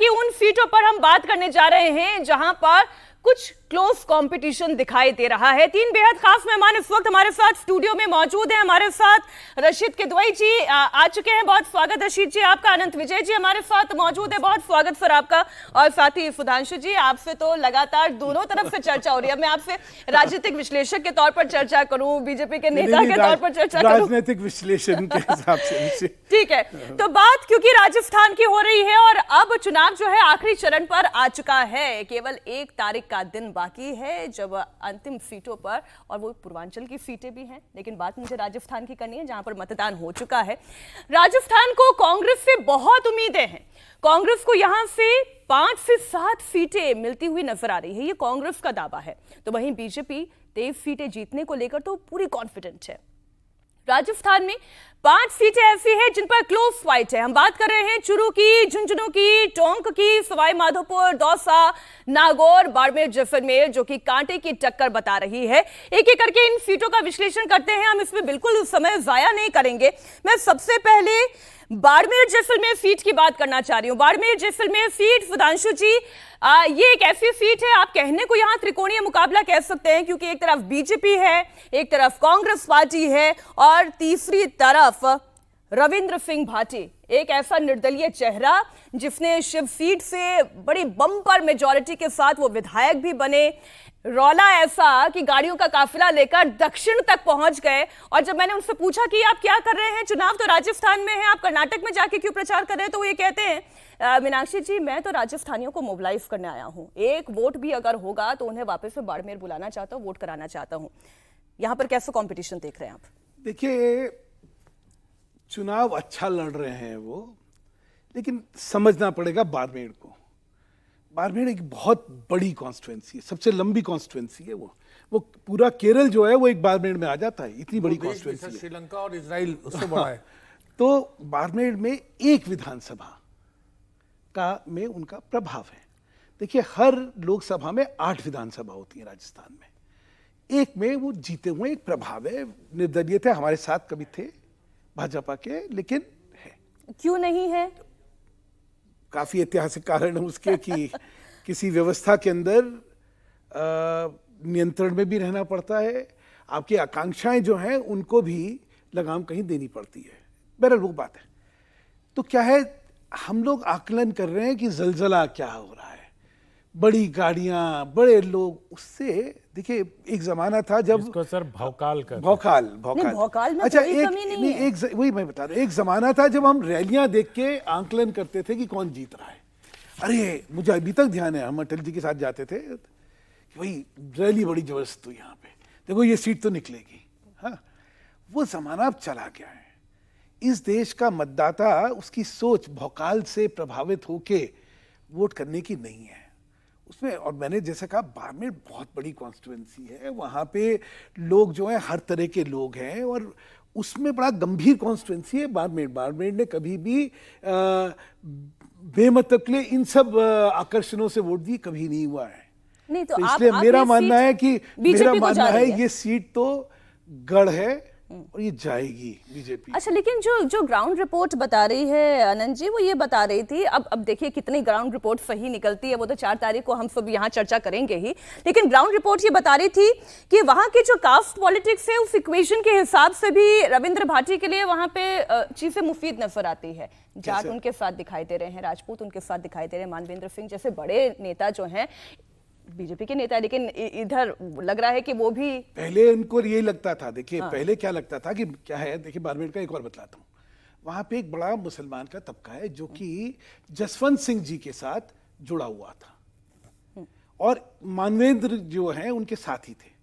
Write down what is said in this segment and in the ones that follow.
की उन सीटों पर हम बात करने जा रहे हैं जहां पर कुछ क्लोज कंपटीशन दिखाई दे रहा है। तीन बेहद खास मेहमान इस वक्त हमारे साथ स्टूडियो में मौजूद हैं। हमारे साथ रशीद किदवई जी आ चुके हैं, बहुत स्वागत रशीद जी आपका। अनंत विजय जी हमारे साथ मौजूद है, बहुत स्वागत सर आपका। और साथ ही सुधांशु जी, आपसे तो लगातार दोनों तरफ से चर्चा हो रही है। मैं आपसे राजनीतिक विश्लेषक के तौर पर चर्चा करूं, बीजेपी के नेता के तौर पर चर्चा करूं, राजनीतिक विश्लेषण के हिसाब से ठीक है। तो बात क्योंकि राजस्थान की हो रही है और अब चुनाव जो है आखिरी चरण पर आ चुका है। केवल 1 तारीख का दिन बाकी है जब अंतिम सीटों पर, और वो पूर्वांचल की सीटें भी हैं, लेकिन बात मुझे राजस्थान की करनी है जहां पर मतदान हो चुका है। राजस्थान को कांग्रेस से बहुत उम्मीदें हैं। कांग्रेस को यहां से 5 से 7 सीटें मिलती हुई नजर आ रही है, ये कांग्रेस का दावा है। तो वहीं बीजेपी 23 सीटें जीतने को लेकर तो पूरी कॉन्फिडेंट है। राजस्थान में 5 सीटें ऐसी हैं जिन पर क्लोज फाइट है। हम बात कर रहे हैं चुरू की, झुंझुनू की, टोंक की, सवाई माधोपुर, दौसा, नागौर, बाड़मेर, जैसलमेर, जो कि कांटे की टक्कर बता रही है। एक एक करके इन सीटों का विश्लेषण करते हैं हम, इसमें बिल्कुल समय जाया नहीं करेंगे। मैं सबसे पहले बाड़मेर जैसलमेर सीट की बात करना चाह रही हूं। बाड़मेर जैसलमेर सीट, सुधांशु जी, ये एक ऐसी सीट है, आप कहने को यहां त्रिकोणीय मुकाबला कह सकते हैं, क्योंकि एक तरफ बीजेपी है, एक तरफ कांग्रेस पार्टी है और तीसरी तरफ रविंद्र सिंह भाटी, एक ऐसा निर्दलीय चेहरा जिसने शिव सीट से बड़ी बम्पर मेजॉरिटी के साथ वो विधायक भी बने। रौला ऐसा कि गाड़ियों का काफिला लेकर दक्षिण तक पहुंच गए। और जब मैंने उनसे पूछा कि आप क्या कर रहे हैं, चुनाव तो राजस्थान में है, आप कर्नाटक में जाके क्यों प्रचार कर रहे हैं, तो वो ये कहते हैं, मीनाक्षी जी मैं तो राजस्थानियों को मोबिलाइज करने आया हूं, एक वोट भी अगर होगा तो उन्हें वापस से बाड़मेर बुलाना चाहता हूं, वोट कराना चाहता हूं। यहां पर कैसा कॉम्पिटिशन देख रहे हैं आप? देखिए, चुनाव अच्छा लड़ रहे हैं वो, लेकिन समझना पड़ेगा बाड़मेर को। बाड़मेर एक बहुत बड़ी कॉन्स्टिट्यूएंसी है, सबसे लंबी कॉन्स्टिट्यूएंसी है वो पूरा केरल जो है वो एक बाड़मेर में आ जाता है, इतनी बड़ी कॉन्स्टिट्यूएंसी है। श्रीलंका और इजराइल उससे बड़ा है। तो बाड़मेर में एक विधानसभा का में उनका प्रभाव है। देखिए, हर लोकसभा में 8 विधानसभा होती है राजस्थान में, एक में वो जीते हुए एक प्रभाव है। निर्दलीय थे, हमारे साथ कभी थे भाजपा के, लेकिन है। क्यों नहीं है? काफी ऐतिहासिक कारण है उसके कि किसी व्यवस्था के अंदर नियंत्रण में भी रहना पड़ता है, आपकी आकांक्षाएं जो हैं उनको भी लगाम कहीं देनी पड़ती है। बहरहाल वो बात है। तो क्या है, हम लोग आकलन कर रहे हैं कि जलजला क्या हो रहा है, बड़ी गाड़ियां, बड़े लोग, उससे देखिए एक जमाना था जब इसको सर भौकाल भौकाल में अच्छा, कोई कमी नहीं है। वही मैं बता रहा हूं, एक जमाना था जब हम रैलियां देख के आंकलन करते थे कि कौन जीत रहा है। अरे मुझे अभी तक ध्यान है, हम अटल जी के साथ जाते थे कि भाई रैली बड़ी जबरदस्त हुई यहाँ पे, देखो ये सीट तो निकलेगी। हाँ, वो जमाना अब चला गया है। इस देश का मतदाता, उसकी सोच भौकाल से प्रभावित होके वोट करने की नहीं है उसमें। और मैंने जैसे कहा, बाड़मेर बहुत बड़ी कॉन्स्टिट्यूएंसी है, वहाँ पे लोग जो हैं हर तरह के लोग हैं, और उसमें बड़ा गंभीर कॉन्स्टिट्यूएंसी है बाड़मेर। बाड़मेर ने कभी भी बेमतलब के लिए इन सब आकर्षणों से वोट दी कभी नहीं हुआ है। नहीं तो इसलिए मेरा मानना है कि ये सीट तो गढ़ है और ये जाएगी बीजेपी। अच्छा, लेकिन जो ग्राउंड रिपोर्ट बता रही है आनंद जी, वो ये बता रही थी, अब देखिए कितनी ग्राउंड रिपोर्ट सही निकलती है वो तो 4 तारीख को हम सब यहाँ चर्चा करेंगे ही, लेकिन ग्राउंड रिपोर्ट ये बता रही थी कि वहाँ की जो कास्ट पॉलिटिक्स है उस इक्वेशन के हिसाब से भी रविंद्र भाटी के लिए वहाँ पे चीजें मुफीद नजर आती है। जाट उनके साथ दिखाई दे रहे हैं, राजपूत उनके साथ दिखाई दे रहे हैं, मानवेंद्र सिंह जैसे बड़े नेता जो हैं बीजेपी के नेता, लेकिन इधर लग रहा है कि वो भी, पहले उनको यही लगता था। देखिए पहले क्या लगता था कि क्या है, देखिए बाड़मेर का एक और बतलाता हूँ, वहां पे एक बड़ा मुसलमान का तबका है जो कि जसवंत सिंह जी के साथ जुड़ा हुआ था और मानवेंद्र जो हैं उनके साथी थे।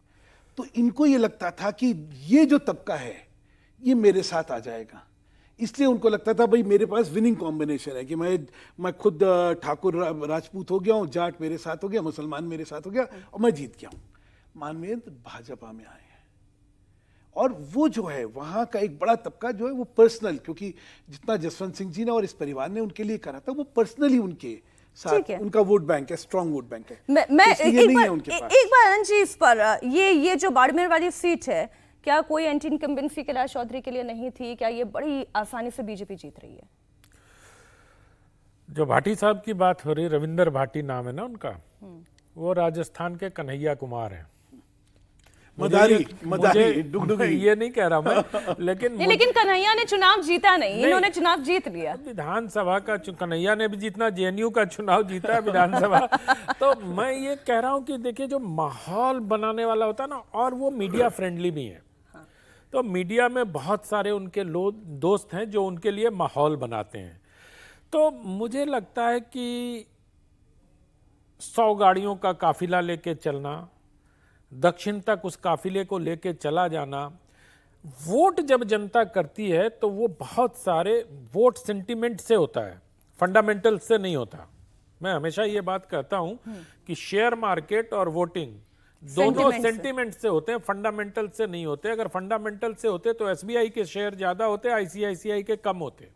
तो इनको ये लगता था कि ये जो तबका है ये मेरे साथ आ जाएगा, इसलिए उनको लगता था भाई मेरे पास विनिंग कॉम्बिनेशन है कि मैं खुद ठाकुर राजपूत हो गया हूँ, जाट मेरे साथ हो गया, मुसलमान मेरे साथ हो गया और मैं जीत गया हूँ। मानवेंद्र भाजपा में आए हैं और वो जो है वहाँ का एक बड़ा तबका जो है वो पर्सनल, क्योंकि जितना जसवंत सिंह जी ने और इस परिवार ने उनके लिए करा था वो पर्सनली उनके साथ उनका वोट बैंक है, स्ट्रॉन्ग वोट बैंक है। मैं एक बार अनंत जी इस पर ये जो बाड़मेर वाली सीट है, क्या कोई एंटी इनकम्बेंसी कैलाश चौधरी के लिए नहीं थी? क्या ये बड़ी आसानी से बीजेपी जीत रही है? जो भाटी साहब की बात हो रही, रविंदर भाटी नाम है ना उनका, वो राजस्थान के कन्हैया कुमार हैं। मदारी डुगडुगी। ये नहीं कह रहा मैं, लेकिन नहीं, लेकिन कन्हैया ने चुनाव जीता नहीं, इन्होंने चुनाव जीत लिया। विधानसभा का कन्हैया ने भी जीतना, जेएनयू का चुनाव जीता है विधानसभा। तो मैं ये कह रहा हूँ कि देखिए, जो माहौल बनाने वाला होता है ना, और वो मीडिया फ्रेंडली भी है। तो मीडिया में बहुत सारे उनके दोस्त हैं जो उनके लिए माहौल बनाते हैं। तो मुझे लगता है कि 100 गाड़ियों का काफिला लेके चलना, दक्षिण तक उस काफिले को लेके चला जाना, वोट जब जनता करती है तो वो बहुत सारे वोट सेंटिमेंट से होता है, फंडामेंटल से नहीं होता। मैं हमेशा ये बात कहता हूं कि शेयर मार्केट और वोटिंग दोनों सेंटिमेंट से होते हैं, फंडामेंटल से नहीं होते। अगर फंडामेंटल से होते तो एसबीआई के शेयर ज्यादा होते, आईसीआईसीआई के कम होते।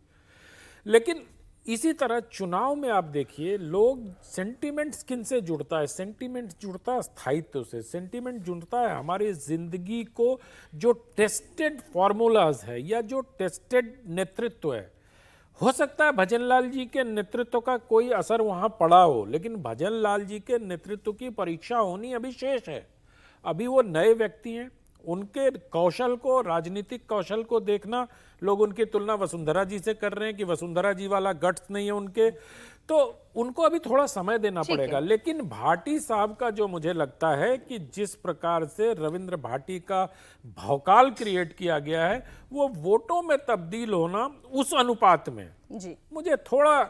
लेकिन इसी तरह चुनाव में आप देखिए, लोग सेंटिमेंट्स किन से जुड़ता है? सेंटिमेंट जुड़ता है स्थायित्व से, सेंटिमेंट जुड़ता है हमारी जिंदगी को जो टेस्टेड फॉर्मूलाज है या जो टेस्टेड नेतृत्व है। हो सकता है भजनलाल जी के नेतृत्व का कोई असर वहां पड़ा हो, लेकिन भजनलाल जी के नेतृत्व की परीक्षा होनी अभी शेष है। अभी वो नए व्यक्ति हैं, उनके कौशल को, राजनीतिक कौशल को देखना, लोग उनकी तुलना वसुंधरा जी से कर रहे हैं कि वसुंधरा जी वाला गट्स नहीं है उनके, तो उनको अभी थोड़ा समय देना पड़ेगा। लेकिन भाटी साहब का जो मुझे लगता है कि जिस प्रकार से रविंद्र भाटी का भौकाल क्रिएट किया गया है, वो वोटों में तब्दील होना उस अनुपात में जी मुझे थोड़ा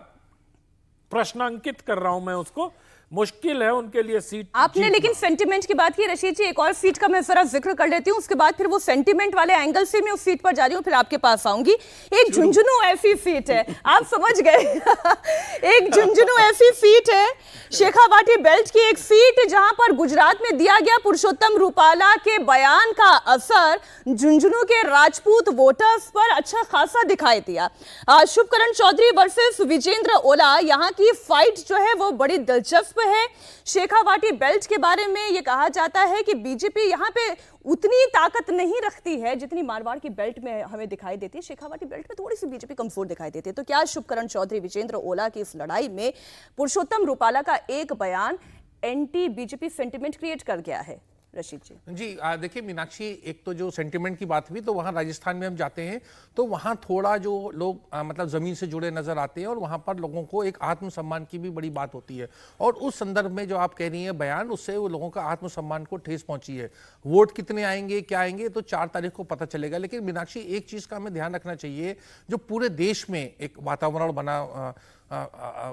प्रश्नांकित कर रहा हूं मैं उसको, मुश्किल है उनके लिए सीट आपने। लेकिन सेंटिमेंट की बात की रशीद जी, एक और सीट का मैं जरा जिक्र कर लेती हूँ, उसके बाद फिर वो सेंटिमेंट वाले एंगल से मैं उस सीट पर जा रही हूँ, फिर आपके पास आऊंगी। एक झुंझुनू ऐसी सीट है, आप समझ गए। एक झुंझुनू ऐसी सीट है, शेखावाटी बेल्ट की एक सीट, जहां पर गुजरात में दिया गया पुरुषोत्तम रूपाला के बयान का असर झुंझुनू के राजपूत वोटर्स पर अच्छा खासा दिखाई दिया। शुभकरण चौधरी वर्सेस विजेंद्र ओला, यहाँ की फाइट जो है वो बड़ी दिलचस्प है। शेखावाटी बेल्ट के बारे में यह कहा जाता है कि बीजेपी यहां पे उतनी ताकत नहीं रखती है जितनी मारवाड़ की बेल्ट में हमें दिखाई देती है। शेखावाटी बेल्ट में थोड़ी सी बीजेपी कमजोर दिखाई देती है। तो क्या शुभकरण चौधरी विजेंद्र ओला की इस लड़ाई में पुरुषोत्तम रूपाला का एक बयान एंटी बीजेपी सेंटिमेंट क्रिएट कर गया है? रशीद जी देखिए मीनाक्षी, एक तो जो सेंटिमेंट की बात हुई, तो वहाँ राजस्थान में हम जाते हैं तो वहाँ थोड़ा जो लोग मतलब ज़मीन से जुड़े नज़र आते हैं और वहाँ पर लोगों को एक आत्मसम्मान की भी बड़ी बात होती है। और उस संदर्भ में जो आप कह रही हैं बयान, उससे वो लोगों का आत्मसम्मान को ठेस पहुँची है। वोट कितने आएंगे, क्या आएंगे, तो 4 तारीख को पता चलेगा। लेकिन मीनाक्षी, एक चीज़ का हमें ध्यान रखना चाहिए, जो पूरे देश में एक वातावरण बना,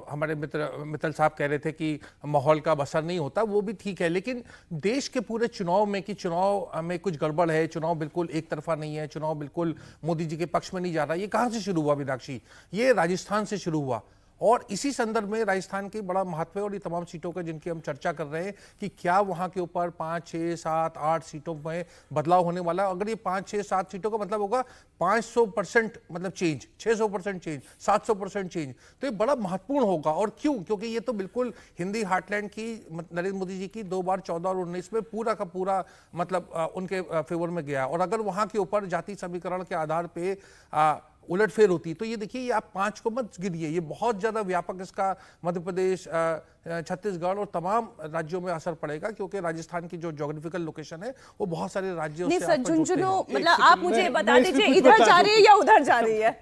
हमारे मित्तल साहब कह रहे थे कि माहौल का असर नहीं होता, वो भी ठीक है। लेकिन देश के पूरे चुनाव में कि चुनाव में कुछ गड़बड़ है, चुनाव बिल्कुल एक तरफा नहीं है, चुनाव बिल्कुल मोदी जी के पक्ष में नहीं जा रहा, ये कहाँ से शुरू हुआ मीनाक्षी? ये राजस्थान से शुरू हुआ। और इसी संदर्भ में राजस्थान की बड़ा महत्व है और ये तमाम सीटों का जिनकी हम चर्चा कर रहे हैं कि क्या वहां के ऊपर 5, 6, 7, 8 सीटों में बदलाव होने वाला है। अगर ये 5, 6, 7 सीटों का मतलब होगा 500% मतलब चेंज, 600% चेंज, 700% चेंज, तो ये बड़ा महत्वपूर्ण होगा। और क्यों? क्योंकि ये तो बिल्कुल हिंदी हार्टलैंड की, नरेंद्र मोदी जी की 2 बार 14 और 19 में पूरा का पूरा मतलब उनके फेवर में गया। और अगर वहां के ऊपर जाति समीकरण के आधार पर उलटफेर होती, तो ये देखिए, ये आप 5 को मत गिनिए, ये बहुत ज्यादा व्यापक इसका मध्य प्रदेश, छत्तीसगढ़ और तमाम राज्यों में असर पड़ेगा, क्योंकि राजस्थान की जो ज्योग्राफिकल लोकेशन है वो बहुत सारे राज्यों से नहीं सर, झुंझुनू मतलब आप मुझे बता मैं दीजिए, इधर जा रही है या उधर जा रही है?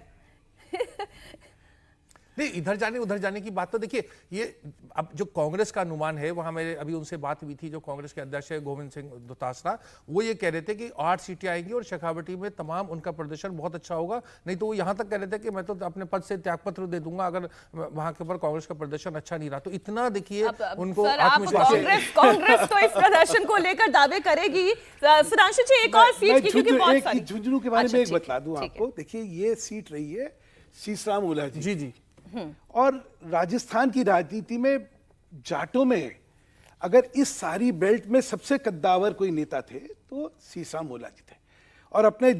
नहीं, इधर जाने उधर जाने की बात तो देखिए, ये अब जो कांग्रेस का अनुमान है, वहां मेरे अभी उनसे बात हुई थी, जो कांग्रेस के अध्यक्ष है गोविंद सिंह दोतासरा, वो ये कह रहे थे कि 8 सीटें आएंगी और शेखावाटी में तमाम उनका प्रदर्शन बहुत अच्छा होगा। नहीं तो वो यहां तक कह रहे थे कि मैं तो अपने पद से त्यागपत्र दे दूंगा अगर वहां के ऊपर कांग्रेस का प्रदर्शन अच्छा नहीं रहा। तो इतना देखिए उनको आत्मविश्वास। कांग्रेस तो इस प्रदर्शन को लेकर दावे करेगी। सुधांशु जी, एक और सीट की, क्योंकि बहुत सारी झुंझुनू के बारे में एक बता दूं आपको। देखिए, ये सीट रही है शीशराम ओला जी। जी और राजस्थान की राजनीति में जाटों में अगर इस सारी बेल्ट में सबसे कद्दावर कोई नेता थे तो शीशराम ओला जी थे। और अपने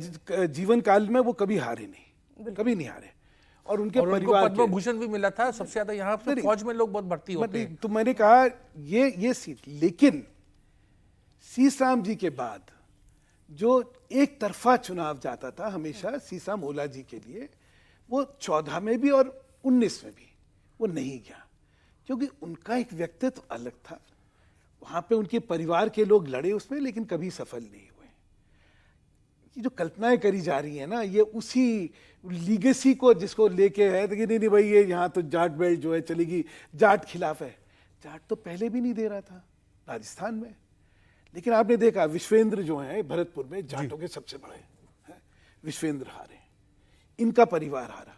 जीवन काल में वो कभी हारे नहीं, कभी नहीं हारे। और उनके परिवार पद्म भूषण भी मिला था सबसे ज्यादा। यहाँ पे फौज में लोग बहुत भर्ती होते हैं। तो मैंने कहा ये सीट, लेकिन शीशराम जी के बाद जो एक तरफा चुनाव जाता था हमेशा शीशराम ओला जी के लिए, वो 14 में भी और 19 में भी वो नहीं गया, क्योंकि उनका एक व्यक्तित्व अलग था। वहाँ पे उनके परिवार के लोग लड़े उसमें, लेकिन कभी सफल नहीं हुए। ये जो कल्पनाएं करी जा रही है ना, ये उसी लीगेसी को जिसको लेके है कि नहीं भाई ये यहाँ तो जाट बेल्ट जो है चलेगी, जाट खिलाफ है। जाट तो पहले भी नहीं दे रहा था राजस्थान में, लेकिन आपने देखा विश्वेंद्र जो है भरतपुर में जाटों के सबसे बड़े हैं, विश्वेंद्र हारे, इनका परिवार हारा।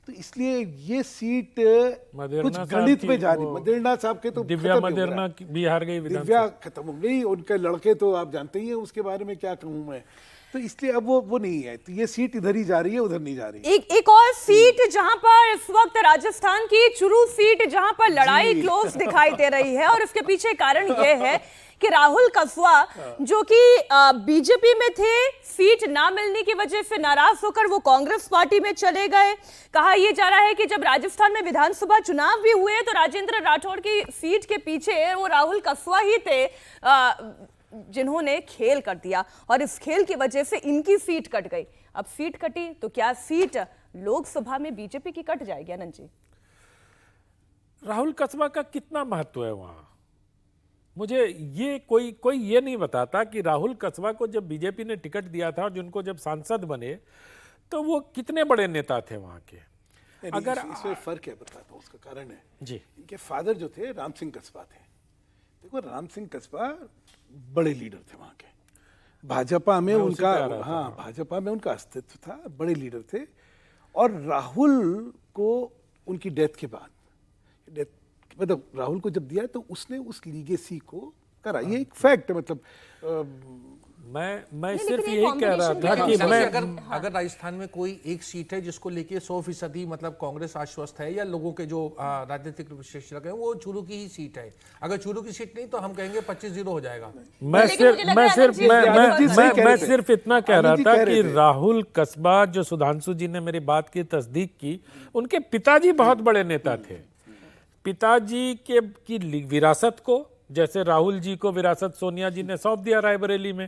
तो इसलिए ये सीट कुछ गणित में जा रही। मदेरणा साहब के तो दिव्या खत्म ही हो रहा मदेरणा है। भी हार गई दिव्या खत्म हो गई, उनके लड़के तो आप जानते ही हैं, उसके बारे में क्या कहूँ मैं। तो इसलिए अब वो नहीं है, तो ये सीट इधर ही जा रही है, उधर नहीं जा रही है। एक और सीट जहां पर इस वक्त राजस्थान की चुरू सीट जहां पर लड़ाई क्लोज दिखाई दे रही है, और इसके पीछे कारण यह है कि राहुल कसवा जो कि बीजेपी में थे, सीट ना मिलने की वजह से नाराज होकर वो कांग्रेस पार्टी में चले गए। कहा यह जा रहा है कि जब राजस्थान में विधानसभा चुनाव भी हुए तो राजेंद्र राठौड़ की सीट के पीछे वो राहुल कसवा ही थे जिन्होंने खेल कर दिया, और इस खेल की वजह से इनकी सीट कट गई। अब सीट कटी तो क्या सीट लोकसभा में बीजेपी की कट जाएगी? आनंद जी, राहुल कसबा का कितना महत्व है वहां? मुझे ये कोई ये नहीं बताता कि राहुल कसबा को जब बीजेपी ने टिकट दिया था और जिनको जब सांसद बने तो वो कितने बड़े नेता थे वहां के। अगर इसमें फर्क है, बताता हूँ, उसका कारण है जी, इनके फादर जो थे राम सिंह कस्बा थे। देखो राम सिंह कस्बा बड़े लीडर थे वहाँ के, भाजपा में उनका, हाँ भाजपा में उनका अस्तित्व था, बड़े लीडर थे। और राहुल को उनकी डेथ के बाद, डेथ मतलब राहुल को जब दिया तो उसने उस लीगेसी को करा, ये एक फैक्ट है। मतलब मैं सिर्फ यही कह रहा था कि मैं अगर राजस्थान में कोई एक सीट है जिसको लेके 100% मतलब कांग्रेस आश्वस्त है, या लोगों के जो राजनीतिक विश्लेषक हैं, वो चूरू की ही सीट है। अगर चूरू की सीट नहीं तो हम कहेंगे 25-0 हो जाएगा। मैं सिर्फ इतना कह रहा था कि राहुल कसबा, जो सुधांशु जी ने मेरी बात की तस्दीक की, उनके पिताजी बहुत बड़े नेता थे। पिताजी की विरासत को, जैसे राहुल जी को विरासत सोनिया जी ने सौंप दिया रायबरेली में,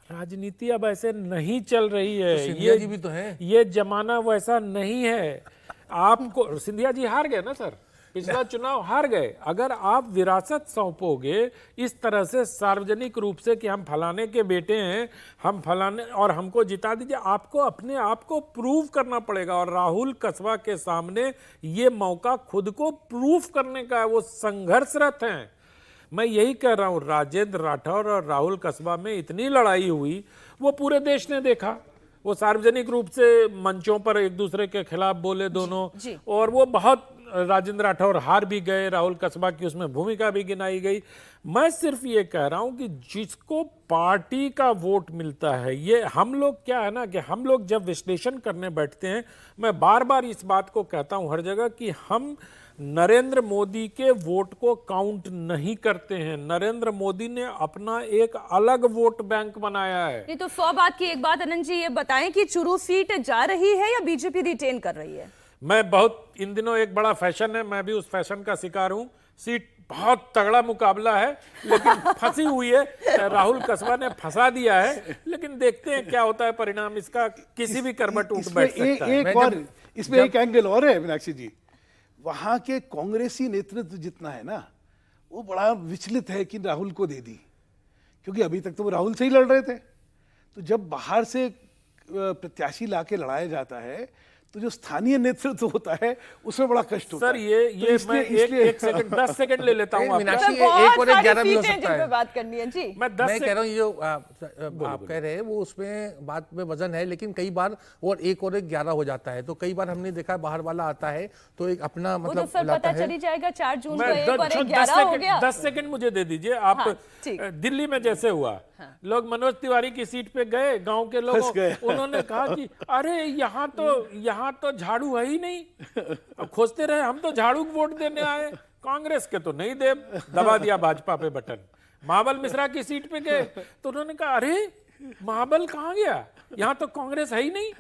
राजनीति अब ऐसे नहीं चल रही है। तो ये जी भी तो है, ये जमाना वैसा नहीं है। आपको सिंधिया जी हार गए ना सर, पिछला चुनाव हार गए। अगर आप विरासत सौंपोगे इस तरह से सार्वजनिक रूप से कि हम फलाने के बेटे हैं, हम फलाने और हमको जिता दीजिए, आपको अपने आप को प्रूव करना पड़ेगा। और राहुल कसबा के सामने ये मौका खुद को प्रूव करने का है, वो संघर्षरत हैं। मैं यही कह रहा हूं, राजेंद्र राठौर और राहुल कसबा में इतनी लड़ाई हुई, वो पूरे देश ने देखा। वो सार्वजनिक रूप से मंचों पर एक दूसरे के खिलाफ बोले दोनों, और वो बहुत, राजेंद्र राठौर हार भी गए, राहुल कसबा की उसमें भूमिका भी गिनाई गई। मैं सिर्फ ये कह रहा हूं कि जिसको पार्टी का वोट मिलता है, ये हम लोग क्या है ना कि हम लोग जब विश्लेषण करने बैठते हैं, मैं बार बार इस बात को कहता हूं हर जगह कि हम नरेंद्र मोदी के वोट को काउंट नहीं करते हैं। नरेंद्र मोदी ने अपना एक अलग वोट बैंक बनाया है। नहीं तो 100 बात की एक बात आनंद जी, ये बताएं कि चुरू सीट जा रही है या बीजेपी रिटेन कर रही है? मैं बहुत, इन दिनों एक बड़ा फैशन है, मैं भी उस फैशन का शिकार हूं। सीट बहुत तगड़ा मुकाबला है, लेकिन फंसी हुई है। राहुल कसबा ने फंसा दिया है, लेकिन देखते हैं क्या होता है परिणाम इसका। किसी भी करवट उठ बैठ सकता है। एक और इसमें एक एंगल और है मीनाक्षी जी, वहां के कांग्रेसी नेतृत्व जितना है ना, वो बड़ा विचलित है कि राहुल को दे दी, क्योंकि अभी तक तो वो राहुल से ही लड़ रहे थे। तो जब बाहर से प्रत्याशी लाके लड़ाया जाता है तो जो स्थानीय नेतृत्व होता है उसमें बड़ा कष्ट होता सर है। ये तो मैं एक सेकंड 10 सेकंड ले लेता हूं मीनाक्षी, आपका। एक और 11 भी हो सकता है। बात करनी है जी। मैं 10 मैं कह रहा हूँ, ये जो आप कह रहे हैं वो उसमें बात में वजन है, लेकिन कई बार और एक 11 हो जाता है। तो कई बार हमने देखा बाहर वाला आता है तो एक अपना वो तो मतलब सर पता चली जाएगा 4 जून को एक और 11 हो गया। 10 सेकंड मुझे दे दीजिए आप। दिल्ली में जैसे हुआ, लोग मनोज तिवारी की सीट पे गए, गांव के लोग, उन्होंने कहा कि अरे यहाँ तो झाड़ू है ही नहीं, अब खोजते रहे, हम तो झाड़ू को वोट देने आए, कांग्रेस के तो नहीं दे, दबा दिया भाजपा पे बटन। महाबल मिश्रा की सीट पे गए तो उन्होंने कहा अरे महाबल कहाँ गया, यहाँ तो कांग्रेस है ही नहीं।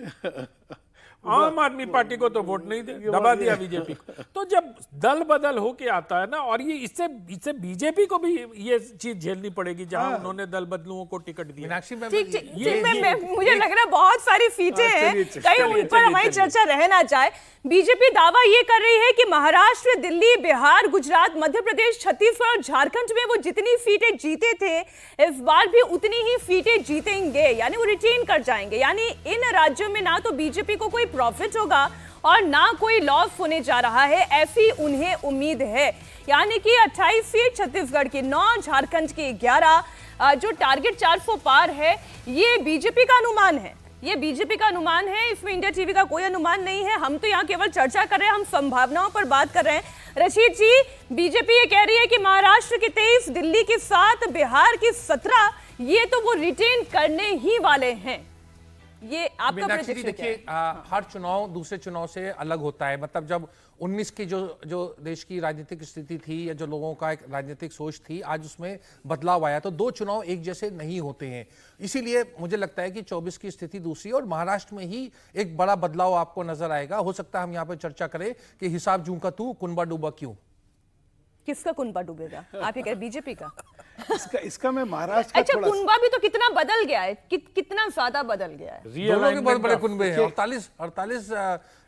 आम आदमी पार्टी को तो वोट नहीं देगी, दबा दिया बीजेपी को। तो जब दल बदल होके आता है ना, और ये इससे बीजेपी को भी ये चीज झेलनी पड़ेगी जहां उन्होंने दल बदलुओं को टिकट दिया। मीनाक्षी मैम, ठीक ठीक ठीक, मुझे लग रहा है बहुत सारी सीटें हैं, कहीं उन पर हमारी चर्चा रह ना जाए। बीजेपी दावा ये कर रही है कि महाराष्ट्र, दिल्ली, बिहार, गुजरात, मध्य प्रदेश, छत्तीसगढ़ और झारखंड में वो जितनी सीटें जीते थे इस बार भी उतनी ही सीटें जीतेंगे, यानी वो रिटेन कर जाएंगे। यानी इन राज्यों में ना तो बीजेपी को कोई प्रॉफिट होगा और ना कोई लॉस होने जा रहा है, ऐसी उन्हें उम्मीद है। यानी कि 28 सीट छत्तीसगढ़ की 9, झारखंड की 11, जो टारगेट 400 पार है, ये बीजेपी का अनुमान है। ये बीजेपी का अनुमान है, इसमें इंडिया टीवी का कोई अनुमान नहीं है। हम तो यहाँ केवल चर्चा कर रहे हैं, हम संभावनाओं पर बात कर रहे हैं। रशीद जी, बीजेपी ये कह रही है कि महाराष्ट्र की 23, दिल्ली की 7, बिहार की 17, ये तो वो रिटेन करने ही वाले हैं। ये आपका मीनाक्षी जी, prediction क्या है? देखिए हर चुनाव दूसरे चुनाव से अलग होता है। मतलब जब 19 की जो देश की राजनीतिक स्थिति थी या जो लोगों का एक राजनीतिक सोच थी, आज उसमें बदलाव आया। तो दो चुनाव एक जैसे नहीं होते हैं, इसीलिए मुझे लगता है कि 24 की स्थिति दूसरी और महाराष्ट्र में ही एक बड़ा बदलाव आपको नजर आएगा। हो सकता है हम यहाँ पर चर्चा करें कि हिसाब जूं का तू कुनबा डूबा क्यों। किसका कुनबा डूबेगा? आप ये कह रहे बीजेपी का? इसका मैं महाराष्ट्र का अच्छा, थोड़ा कुनबा भी तो कितना बदल गया है, कितना ज्यादा बदल गया है। दोनों के बड़े बड़े कुनबे हैं। 48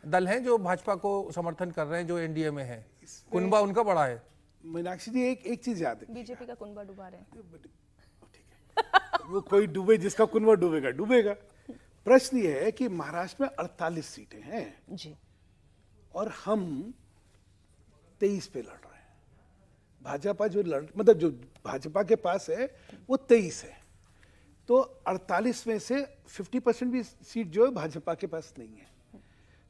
दल हैं जो भाजपा को समर्थन कर रहे हैं, जो एनडीए में है। कुनबा उनका बड़ा है। मीनाक्षी जी, एक चीज याद है, बीजेपी का कुनबा डुबा रहे हैं। वो कोई डूबे, जिसका कुनवा डूबेगा डूबेगा। प्रश्न ये है कि महाराष्ट्र में 48 सीटें हैं जी, और हम 23 पे लड़ रहे हैं। भाजपा मतलब जो भाजपा के पास है वो 23 है, तो 48 में से 50% भी सीट जो है भाजपा के पास नहीं है।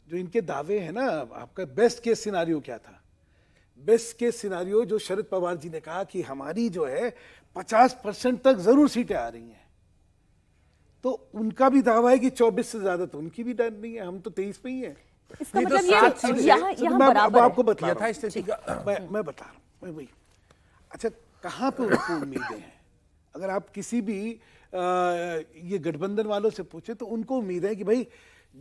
जो इनके दावे हैं ना, आपका बेस्ट केस सिनारियो क्या था? बेस्ट केस सिनारियो जो शरद पवार जी ने कहा कि हमारी जो है 50% तक जरूर सीटें आ रही हैं, तो उनका भी दावा है कि 24 से ज्यादा तो उनकी भी डर नहीं है, हम तो 23 पे ही है। इसका नहीं तो मतलब सात सीटें ये यहाँ तो यहाँ मैं बराबर है। आपको बता रहा हूँ। स्थिति का मैं बता रहा हूँ, मैं वही। अच्छा, कहाँ पे उनको उम्मीदें हैं? अगर आप किसी भी ये गठबंधन वालों से पूछे तो उनको उम्मीद है कि भाई